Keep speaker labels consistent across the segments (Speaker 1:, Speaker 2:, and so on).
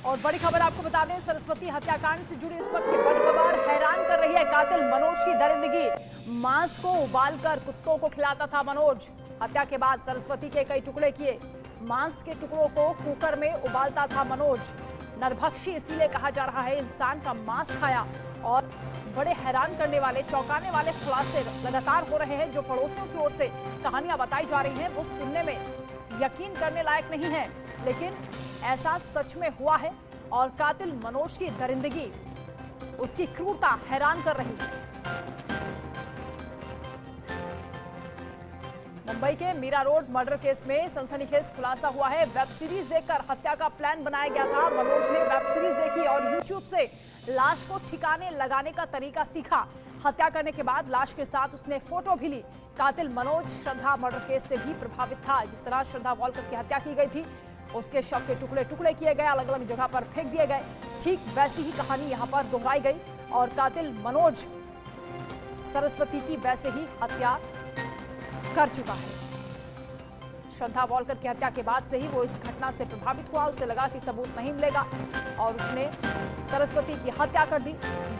Speaker 1: और बड़ी खबर आपको बता दें, सरस्वती हत्याकांड से जुड़ी इस वक्त की बड़ी खबर हैरान कर रही है कातिल मनोज की दरिंदगी। मांस को उबालकर कुत्तों को खिलाता था मनोज। हत्या के बाद सरस्वती के कई टुकड़े किए। मांस के टुकड़ों को कुकर में उबालता था मनोज। नरभक्षी इसीलिए कहा जा रहा है, इंसान का मांस खाया। और बड़े हैरान करने वाले, चौंकाने वाले खुलासे लगातार हो रहे हैं। जो पड़ोसियों की ओर से कहानियां बताई जा रही हैं वो सुनने में यकीन करने लायक नहीं है, लेकिन ऐसा सच में हुआ है। और कातिल मनोज की दरिंदगी, उसकी क्रूरता हैरान कर रही है। मुंबई के मीरा रोड मर्डर केस में सनसनीखेज खुलासा हुआ है। वेब सीरीज देखकर हत्या का प्लान बनाया गया था। मनोज ने वेब सीरीज देखी और यूट्यूब से लाश को ठिकाने लगाने का तरीका सीखा। हत्या करने के बाद लाश के साथ उसने फोटो भी ली। कातिल मनोज श्रद्धा मर्डर केस से भी प्रभावित था। जिस तरह श्रद्धा वॉलकर की हत्या की गई थी, उसके शव के टुकड़े टुकड़े किए गए, अलग अलग जगह पर फेंक दिए गए। ठीक वैसी ही कहानी यहां पर दोहराई गई और कातिल मनोज सरस्वती की वैसे ही हत्या कर चुका है। श्रद्धा वॉलकर की हत्या के बाद से ही वो इस घटना से प्रभावित हुआ। उसे लगा कि सबूत नहीं मिलेगा और उसने सरस्वती की हत्या कर दी।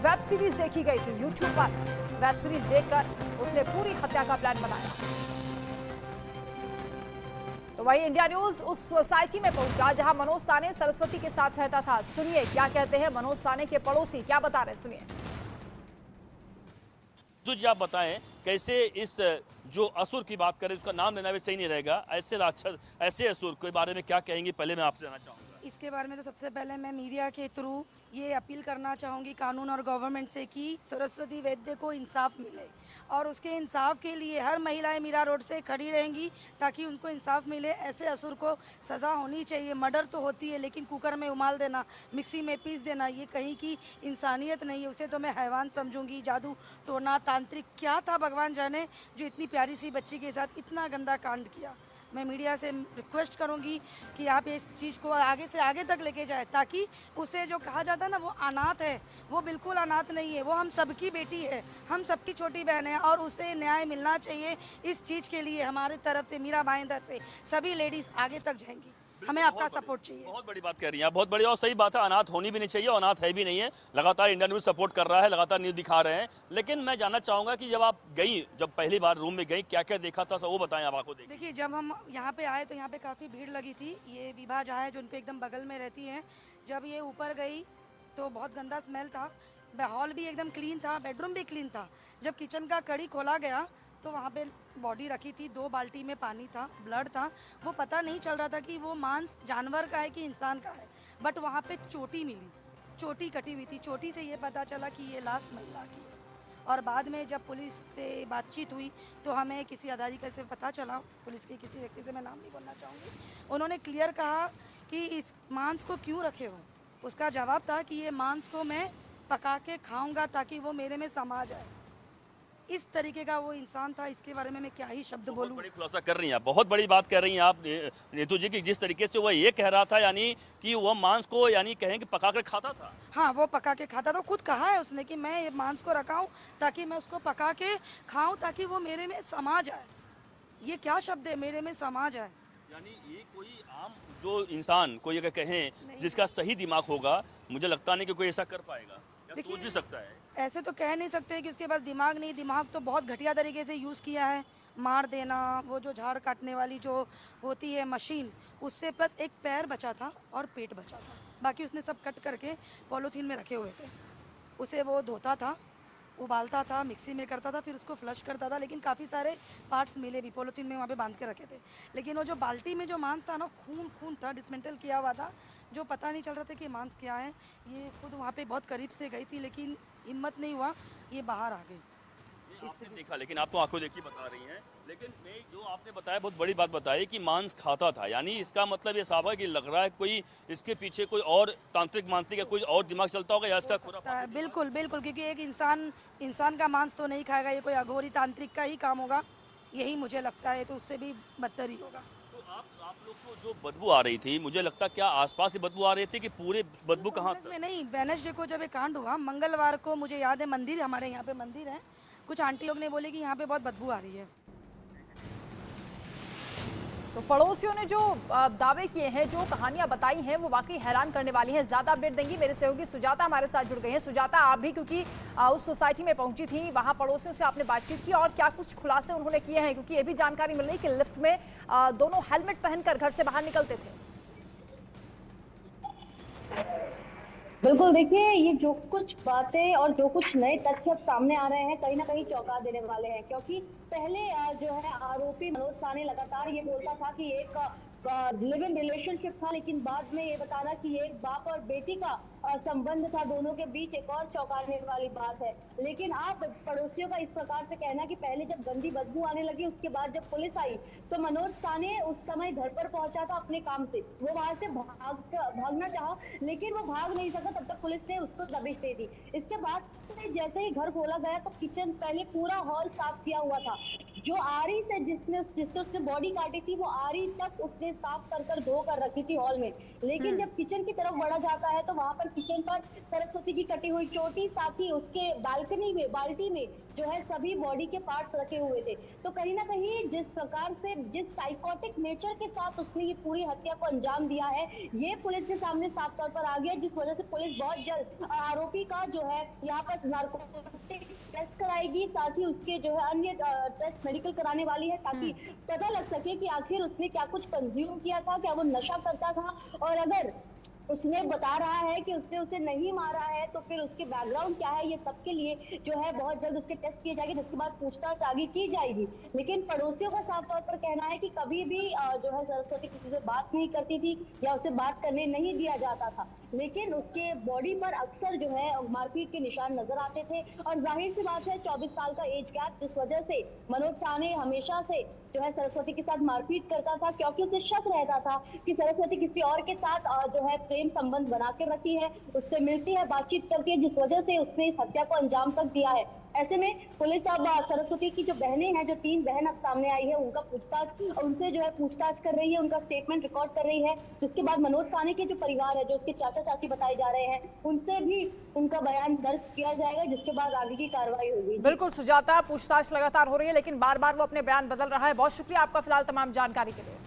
Speaker 1: वेब सीरीज देखी गई थी यूट्यूब पर। वेब सीरीज देखकर उसने पूरी हत्या का प्लान बनाया। तो वही इंडिया न्यूज उस सोसाइटी में पहुंचा जहां मनोज साने सरस्वती के साथ रहता था। सुनिए क्या कहते हैं मनोज साने के पड़ोसी, क्या बता रहे हैं, सुनिए।
Speaker 2: तो जी आप बताएं कैसे इस जो असुर की बात करें, उसका नाम लेना भी सही नहीं रहेगा, ऐसे राक्षस, ऐसे असुर के बारे में क्या कहेंगे, पहले मैं आपसे जानना चाहूँगा।
Speaker 3: इसके बारे में तो सबसे पहले मैं मीडिया के थ्रू ये अपील करना चाहूँगी कानून और गवर्नमेंट से कि सरस्वती वैद्य को इंसाफ मिले और उसके इंसाफ के लिए हर महिलाएं मीरा रोड से खड़ी रहेंगी ताकि उनको इंसाफ मिले। ऐसे असुर को सज़ा होनी चाहिए। मर्डर तो होती है लेकिन कुकर में उबाल देना, मिक्सी में पीस देना, ये कहीं की इंसानियत नहीं है। उसे तो मैं हैवान समझूंगी। जादू टोना तांत्रिक क्या था भगवान जाने, जो इतनी प्यारी सी बच्ची के साथ इतना गंदा कांड किया। मैं मीडिया से रिक्वेस्ट करूंगी कि आप इस चीज़ को आगे से आगे तक लेके जाए ताकि उसे जो कहा जाता है ना वो अनाथ है, वो बिल्कुल अनाथ नहीं है। वो हम सबकी बेटी है, हम सबकी छोटी बहन है और उसे न्याय मिलना चाहिए। इस चीज़ के लिए हमारी तरफ से, मीरा भाईंदर से सभी लेडीज़ आगे तक जाएंगी। हमें आपका सपोर्ट चाहिए।
Speaker 2: बहुत बड़ी बात कह रही हैं आप, बहुत बड़ी और सही बात है। अनाथ होनी भी नहीं चाहिए और अनाथ है भी नहीं है। लगातार इंडिया न्यूज़ सपोर्ट कर रहा है, लगातार न्यूज़ दिखा रहे हैं। लेकिन मैं जानना चाहूँगा कि जब आप गई, जब पहली बार रूम में गई, क्या क्या देखा था, वो बताएं आप आंखों
Speaker 3: देखिए, जब हम यहाँ पे आए तो यहाँ पे काफ़ी भीड़ लगी थी। ये विभा जहाँ है जो उनके एकदम बगल में रहती हैं। जब ये ऊपर गई तो बहुत गंदा स्मेल था। हॉल भी एकदम क्लीन था, बेडरूम भी क्लीन था। जब किचन का कड़ी खोला गया तो वहाँ पे बॉडी रखी थी, 2 बाल्टी में पानी था, ब्लड था। वो पता नहीं चल रहा था कि वो मांस जानवर का है कि इंसान का है। बट वहाँ पे चोटी मिली, चोटी कटी हुई थी। चोटी से ये पता चला कि ये लाश महिला की है। और बाद में जब पुलिस से बातचीत हुई तो हमें किसी अधिकारी से पता चला, पुलिस के किसी व्यक्ति से, मैं नाम नहीं बोलना चाहूँगी, उन्होंने क्लियर कहा कि इस मांस को क्यों रखे हो। उसका जवाब था कि ये मांस को मैं पका के खाऊँगा ताकि वो मेरे में समा जाए। इस तरीके का वो इंसान था। इसके बारे में मैं क्या ही शब्द बोलूं।
Speaker 2: बड़ी खुलासा कर रही हैं आप, बहुत बड़ी बात कर रही हैं आप नीतू जी की। जिस तरीके से वो ये कह रहा था, यानी कि वो मांस को, यानी कहें कि पका कर खाता था।
Speaker 3: हाँ, वो पका के खाता था। खुद कहा है उसने कि मैं ये मांस को रखाऊं ताकि मैं उसको पका के खाऊं ताकि वो मेरे में समा जाए। ये क्या शब्द है, मेरे में समा जाए।
Speaker 2: यानी ये कोई आम जो इंसान, कोई अगर कहें जिसका सही दिमाग होगा, मुझे लगता नहीं कि कोई ऐसा कर पाएगा। सोच भी सकता है,
Speaker 3: ऐसे तो कह नहीं सकते कि उसके पास दिमाग नहीं। दिमाग तो बहुत घटिया तरीके से यूज़ किया है। मार देना, वो जो झाड़ काटने वाली जो होती है मशीन, उससे बस एक पैर बचा था और पेट बचा था। बाकी उसने सब कट करके पॉलीथीन में रखे हुए थे। उसे वो धोता था, उबालता था, मिक्सी में करता था, फिर उसको फ्लश करता था। लेकिन काफ़ी सारे पार्ट्स मिले भी, पॉलीथीन में वहाँ पे बांध के रखे थे। लेकिन वो जो बाल्टी में जो मांस था ना, खून खून था, डिसमेंटल किया हुआ था, जो पता नहीं चल रहा था कि मांस क्या है। ये खुद वहाँ पे बहुत करीब से गई थी लेकिन हिम्मत नहीं हुआ, ये बाहर आ गई।
Speaker 2: आपने देखा, लेकिन आप तो आंखों देखी बता रही हैं। लेकिन मैं जो आपने बताया, बहुत बड़ी बात बताई कि मांस खाता था, यानी इसका मतलब ये साफ है कि लग रहा है कोई इसके पीछे कोई और तांत्रिक मांत्रिक या कोई और दिमाग चलता होगा या इसका पूरा।
Speaker 3: बिल्कुल बिल्कुल, क्योंकि एक इंसान का मांस तो नहीं खाएगा, ये कोई अघोरी तांत्रिक का ही काम होगा, यही मुझे लगता है। तो उससे भी बदतर ही होगा।
Speaker 2: तो आप लोग को जो बदबू आ रही थी, मुझे लगता क्या आसपास से बदबू आ रही थी कि पूरे बदबू कहाँ
Speaker 3: में नहीं, वेडनेसडे को जब ये कांड हुआ, मंगलवार को, मुझे याद है, मंदिर, हमारे यहाँ पे मंदिर है, कुछ आंटी लोग ने बोले कि यहाँ पे बहुत बदबू आ रही है।
Speaker 1: तो पड़ोसियों ने जो दावे किए हैं, जो कहानियां बताई हैं, वो वाकई हैरान करने वाली हैं। ज्यादा अपडेट देंगी मेरे सहयोगी सुजाता हमारे साथ जुड़ गई हैं। सुजाता, आप भी क्योंकि उस सोसाइटी में पहुंची थी, वहां पड़ोसियों से आपने बातचीत की और क्या कुछ खुलासे उन्होंने किए हैं, क्योंकि ये भी जानकारी मिल रही कि लिफ्ट में दोनों हेलमेट पहनकर घर से बाहर निकलते थे।
Speaker 4: बिल्कुल, देखिए ये जो कुछ बातें और जो कुछ नए तथ्य अब सामने आ रहे हैं, कहीं ना कहीं चौंका देने वाले हैं। क्योंकि पहले जो है आरोपी मनोज साहनी लगातार ये बोलता था कि एक लिव इन रिलेशनशिप था, लेकिन बाद में ये बताना कि ये एक बाप और बेटी का संबंध था दोनों के बीच, एक और चौंकाने वाली बात है। लेकिन आप पड़ोसियों का इस प्रकार से कहना कि पहले जब गंदी बदबू आने लगी, उसके बाद जब पुलिस आई तो मनोज साहनी उस समय घर पर पहुंचा था अपने काम से, वो वहां से भागना चाहा लेकिन वो भाग नहीं सका, तब तक पुलिस ने उसको दबिश दे दी। इसके बाद से जैसे ही घर खोला गया तो किचन, पहले पूरा हॉल साफ किया हुआ था। जो आरी से जिसने उसने बॉडी काटी थी, वो आरी तक उसने साफ कर धो कर रखी थी हॉल में। लेकिन जब किचन की तरफ बढ़ा जाता है तो वहां पर किचन पर सरस्वती की कटी हुई चोटी, साथ ही उसके बालकनी में, बाल्टी में जो है सभी बॉडी के पार्ट्स रखे हुए थे। तो कहीं ना कहीं जिस प्रकार से, जिस साइकोटिक नेचर के साथ उसने ये पूरी हत्या को अंजाम दिया है, ये पुलिस के सामने साफ तौर पर आ गया, जिस वजह से पुलिस बहुत जल्द आरोपी का जो है यहाँ पर नार्कोटिक टेस्ट कराएगी, साथ ही उसके जो है अन्य टेस्ट मेडिकल कराने वाली है, ताकि पता लग सके कि आखिर उसने क्या कुछ कंज्यूम किया था, क्या वो नशा करता था, और अगर उसने बता रहा है कि उसने उसे नहीं मारा है तो फिर उसके बैकग्राउंड क्या है, ये सबके लिए जो है बहुत जल्द उसके टेस्ट किए जाएंगे, जिसके बाद पूछताछ आगे की जाएगी। लेकिन पड़ोसियों का साफ तौर पर कहना है कि कभी भी जो है सरस्वती किसी से बात नहीं करती थी या उसे बात करने नहीं दिया जाता था, लेकिन उसके बॉडी पर अक्सर जो है मारपीट के निशान नजर आते थे। और जाहिर सी बात है 24 साल का एज गैप, जिस वजह से मनोज साहनी हमेशा से जो है सरस्वती के साथ मारपीट करता था, क्योंकि उसे शक रहता था कि सरस्वती किसी और के साथ जो है प्रेम संबंध बना के रखी है, उससे मिलती है, बातचीत करती है, जिस वजह से उसने इस हत्या को अंजाम तक दिया है। ऐसे में पुलिस अब सरस्वती की जो बहनें हैं, जो 3 बहन अब सामने आई है, उनका उनसे जो है पूछताछ कर रही है, उनका स्टेटमेंट रिकॉर्ड कर रही है, जिसके बाद मनोज साहनी के जो परिवार है, जो उसके चाचा चाची बताए जा रहे हैं, उनसे भी उनका बयान दर्ज किया जाएगा, जिसके बाद आगे की कार्रवाई होगी।
Speaker 1: बिल्कुल सुजाता, पूछताछ लगातार हो रही है, लेकिन बार बार वो अपने बयान बदल रहा है। बहुत शुक्रिया आपका फिलहाल तमाम जानकारी के लिए।